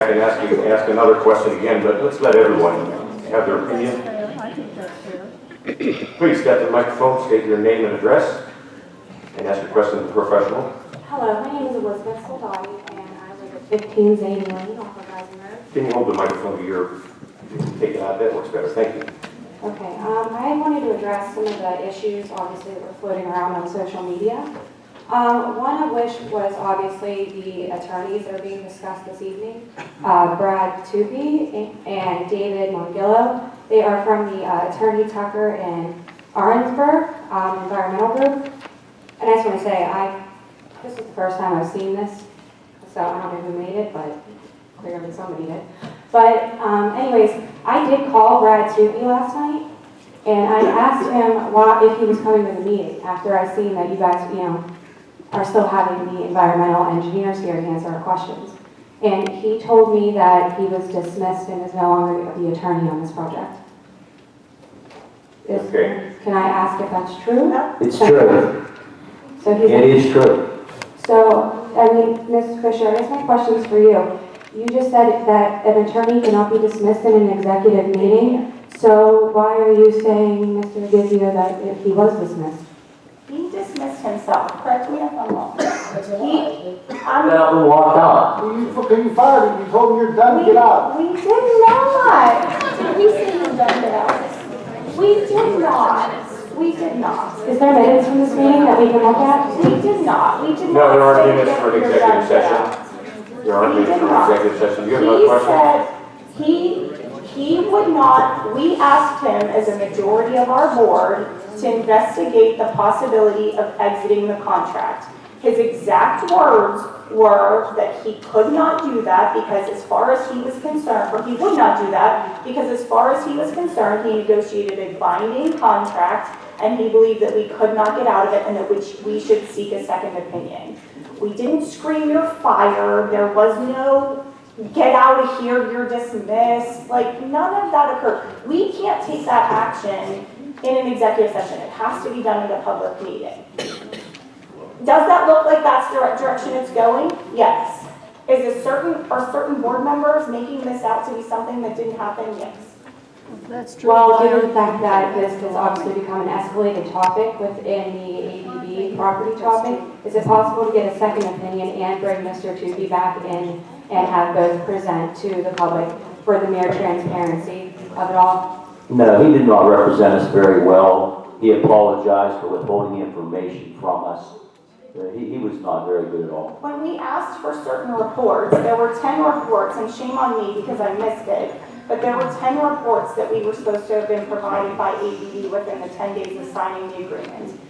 I can ask another question again, but let's let everyone have their opinion. Please step to the microphone, state your name and address, and ask your question to the professional. Hello, my name is Elizabeth Soldati, and I live at 15 Zane Lane off of Rising Road. Can you hold the microphone to your, take it out, that works better, thank you. Okay, I wanted to address some of the issues, obviously, that were floating around on social media. One of which was obviously the attorneys that are being discussed this evening, Brad Twp and David Mongillo. They are from the Attorney Tucker in Arnsberg Environmental Group. And I just want to say, this is the first time I've seen this, so I don't know who made it, but clearly somebody did. But anyways, I did call Brad Twp last night, and I asked him if he was coming to the meeting after I seen that you guys, are still having the environmental engineers here to answer our questions. And he told me that he was dismissed and is no longer the attorney on this project. Okay. Can I ask if that's true? It's true. So he's It is true. So, I mean, Ms. Fisher, I guess my question is for you. You just said that an attorney cannot be dismissed in an executive meeting. So why are you saying, Mr. Gizio, that he was dismissed? He dismissed himself. Correct me if I'm wrong. Got up and walked out. You fired him. You told him you're done. Get out. We did not. Did we say you're done? Get out? We did not. We did not. Is there minutes from this meeting that we can look at? We did not. We did not. No, there aren't say minutes that for an you're executive done, get session. out. There aren't He minutes did for not. an executive session. You have another question? He said he would not. We asked him as a majority of our board to investigate the possibility of exiting the contract. His exact words were that he could not do that because as far as he was concerned, or he would not do that because as far as he was concerned, he negotiated a binding contract and he believed that we could not get out of it and that we should seek a second opinion. We didn't scream you're fired. There was no get out of here, you're dismissed. Like, none of that occurred. We can't take that action in an executive session. It has to be done in a public meeting. Does that look like that's the direction it's going? Yes. Are certain board members making this out to be something that didn't happen? Yes. That's true. Well, due to the fact that this has obviously become an escalated topic within the ABB property topic, is it possible to get a second opinion and bring Mr. Twp back in and have both present to the public for the mere transparency of it all? No, he did not represent us very well. He apologized for withholding information from us. He was not very good at all. When we asked for certain reports, there were 10 reports, and shame on me because I missed it, but there were 10 reports that we were supposed to have been provided by ABB within the 10 days of signing the agreement.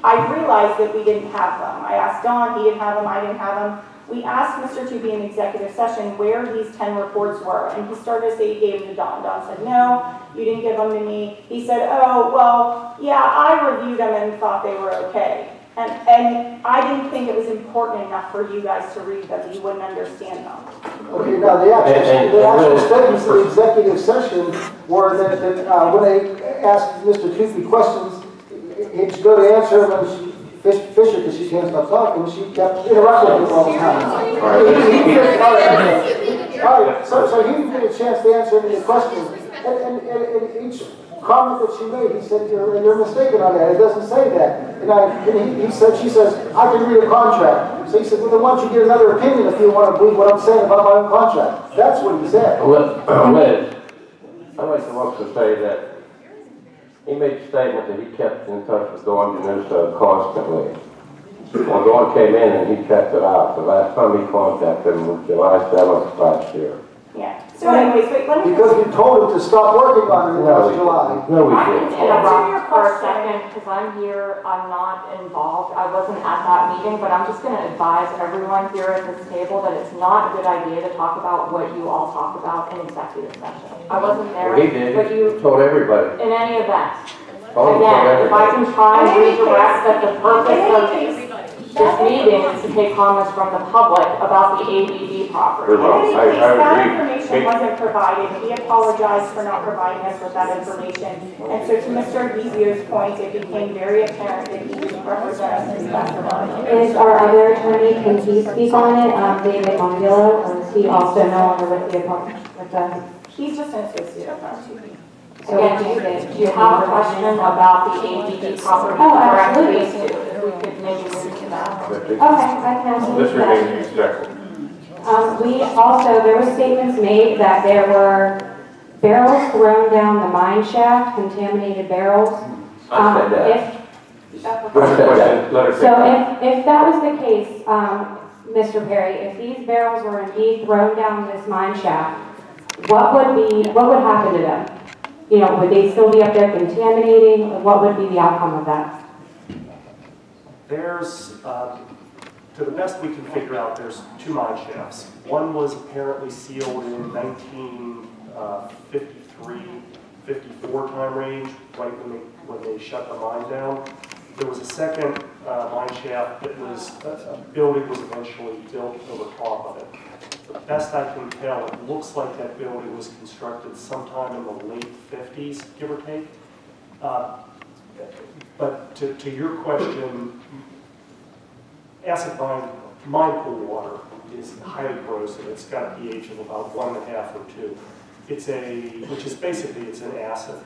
I realized that we didn't have them. I asked Don, he didn't have them, I didn't have them. We asked Mr. Twp in executive session where these 10 reports were, and he started to say he gave them to Don. Don said, no, you didn't give them to me. He said, oh, well, yeah, I reviewed them and thought they were okay. And I didn't think it was important enough for you guys to read them. You wouldn't understand them. Okay, now the actual statements in the executive session were that when they asked Mr. Twp questions, he'd go to answer them and Fisher, because she can't stop talking, she kept interrupting him all the time. All right, so he didn't get a chance to answer any of the questions. And each comment that she made, he said, you're mistaken on that. It doesn't say that. And she says, I can read a contract. So he said, well, then why don't you get another opinion if you want to believe what I'm saying about my own contract? That's what he said. Liz, I'd like to also say that he made a statement that he kept in touch with Dawn Janusa constantly. Well, Dawn came in and he checked it out. The last time he contacted him was July 7th last year. Yeah. So anyways, wait, let me... Because we told him to stop working on it last July. No, we I didn't. can interrupt for a second because I'm here, I'm not involved. I wasn't at that meeting, but I'm just going to advise everyone here at this table that it's not a good idea to talk about what you all talk about in executive session. I wasn't there, Well, he did. but you, Told everybody. in any event. Told Again, if I everybody. can try and redirect that the purpose of this meeting is to take comments from the public about the ABB property. In any case, that I agree. information wasn't provided. He apologized for not providing us with that information. And so to Mr. Gizio's point, it became very apparent that he didn't represent us as best of our. Is our other attorney, can he speak on it, David Mongillo, or is is he also no longer with the apartment, with the? He's just an associate of ours. So Again, do you have a question about the ABB property? Oh, absolutely. If we could maybe move to that. Okay, I can answer This that. remains respectful. We also, there were statements made that there were barrels thrown down the mine shaft, contaminated barrels. I said that. If, Question, let her so take. if that was the case, Mr. Perry, if these barrels were indeed thrown down this mine shaft, what would happen to them? You know, would they still be up there contaminating? What would be the outcome of that? There's, to the best we can figure out, there's two mine shafts. One was apparently sealed in 1953, 54 time range, right when they shut the mine down. There was a second mine shaft that was, a building was eventually built over top of it. The best I can tell, it looks like that building was constructed sometime in the late 50s, give or take. But to your question, acid mine pool water is highly corrosive. It's got a pH of about 1.5 or 2. Which is basically, it's an acid.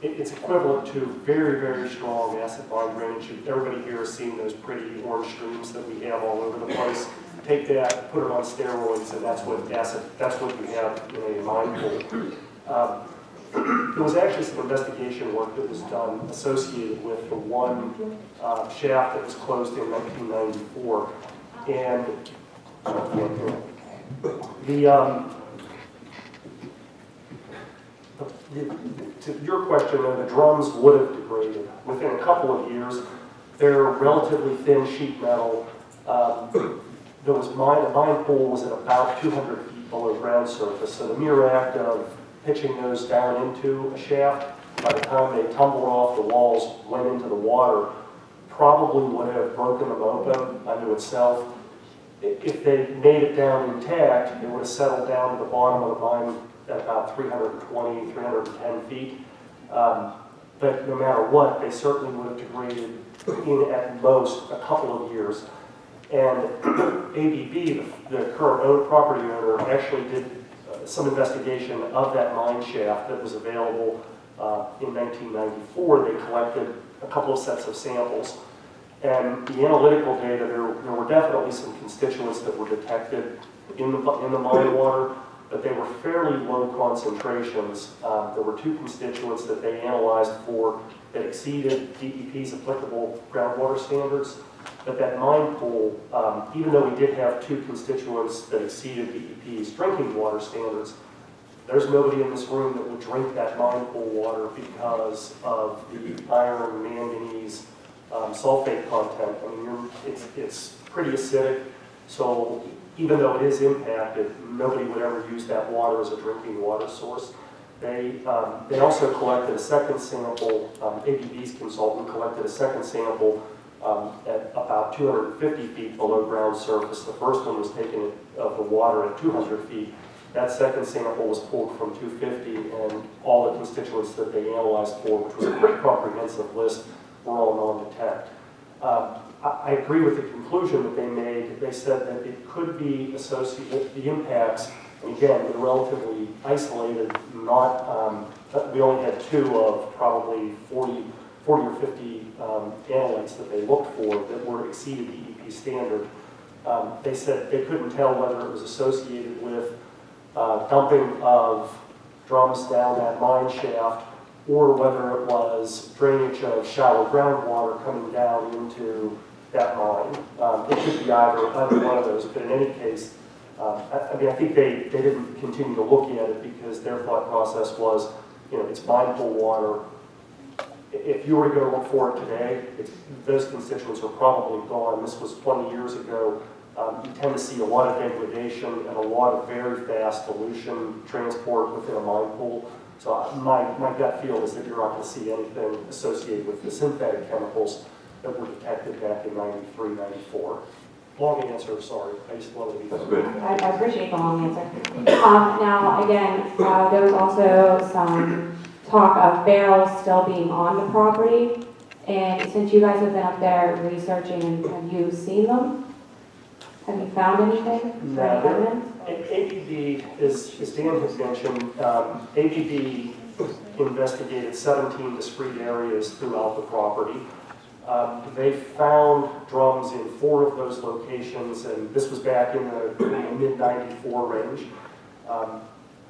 It's equivalent to very, very strong acid mine drainage. Everybody here has seen those pretty orange streams that we have all over the place. Take that, put it on steroids, and that's what you have in a mine pool. There was actually some investigation work that was done associated with the one shaft that was closed in 1994. And to your question, the drums would have degraded within a couple of years. They're relatively thin sheet metal. The mine pool was at about 200 feet below ground surface, so the mere act of pitching those down into a shaft, by the time they tumbled off the walls, went into the water, probably would have broken them open unto itself. If they made it down intact, it would have settled down to the bottom of the mine at about 320, 310 feet. But no matter what, they certainly would have degraded in at most a couple of years. And ABB, the current property owner, actually did some investigation of that mine shaft that was available in 1994. They collected a couple of sets of samples. And the analytical data, there were definitely some constituents that were detected in the mine water, but they were fairly low concentrations. There were two constituents that they analyzed for that exceeded DEP's applicable groundwater standards. But that mine pool, even though we did have two constituents that exceeded DEP's drinking water standards, there's nobody in this room that would drink that mine pool water because of the iron, manganese, sulfate content. I mean, it's pretty acidic, so even though it is impacted, nobody would ever use that water as a drinking water source. They also collected a second sample, ABB's consultant collected a second sample at about 250 feet below ground surface. The first one was taken of the water at 200 feet. That second sample was pulled from 250, and all the constituents that they analyzed for, which was a pretty comprehensive list, were all non-detect. I agree with the conclusion that they made. They said that it could be associated with the impacts. Again, they're relatively isolated, we only had two of probably 40 or 50 analytes that they looked for that were exceeded DEP standard. They said they couldn't tell whether it was associated with dumping of drums down that mine shaft or whether it was drainage of shallow groundwater coming down into that mine. It could be either one of those, but in any case, I think they didn't continue to look at it because their thought process was, it's mine pool water. If you were to go look for it today, those constituents are probably gone. This was 20 years ago. You tend to see a lot of degradation and a lot of very fast dilution transport within a mine pool. So my gut feel is that you're not going to see anything associated with the synthetic chemicals that were detected back in 93, 94. Long answer, sorry. I just wanted to be... That's good. I appreciate the long answer. Now, again, there was also some talk of barrels still being on the property. And since you guys have been up there researching, have you seen them? Have you found anything? No, Any evidence? ABB, as Dan has mentioned, ABB investigated 17 discrete areas throughout the property. They found drums in 4 of those locations, and this was back in the mid-94 range.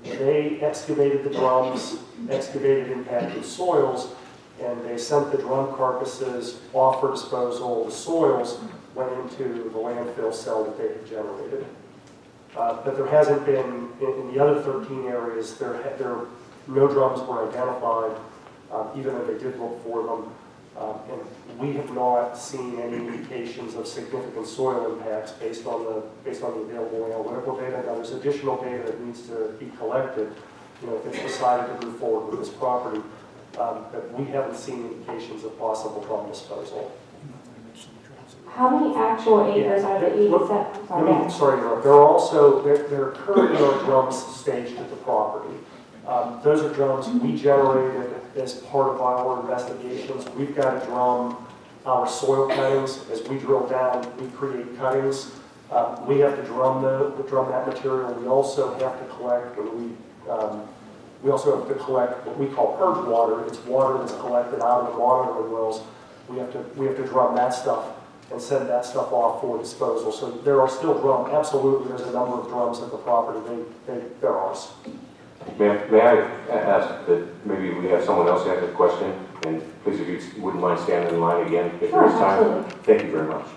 They excavated the drums, excavated impacted soils, and they sent the drum carcasses off for disposal. The soils went into the landfill cell that they had generated. But there hasn't been, in the other 13 areas, no drums were identified, even though they did look for them. And we have not seen any indications of significant soil impacts based on the available analytical data. Now, there's additional data that needs to be collected, if it's decided to move forward with this property. But we haven't seen indications of possible drum disposal. How many actual acres are the 87? Sorry, there are also, there currently are drums staged at the property. Those are drums we generated as part of our investigations. We've got to drum our soil cuttings. As we drill down, we create cuttings. We have to drum that material. We also have to collect, we also have to collect what we call purge water. It's water that's collected out of the monitoring wells. We have to drum that stuff and send that stuff off for disposal. So there are still drums. Absolutely, there's a number of drums at the property. They're ours. May I ask that maybe we have someone else ask a question? And please, if you wouldn't mind standing in line again, if there is time. Absolutely. Thank you very much.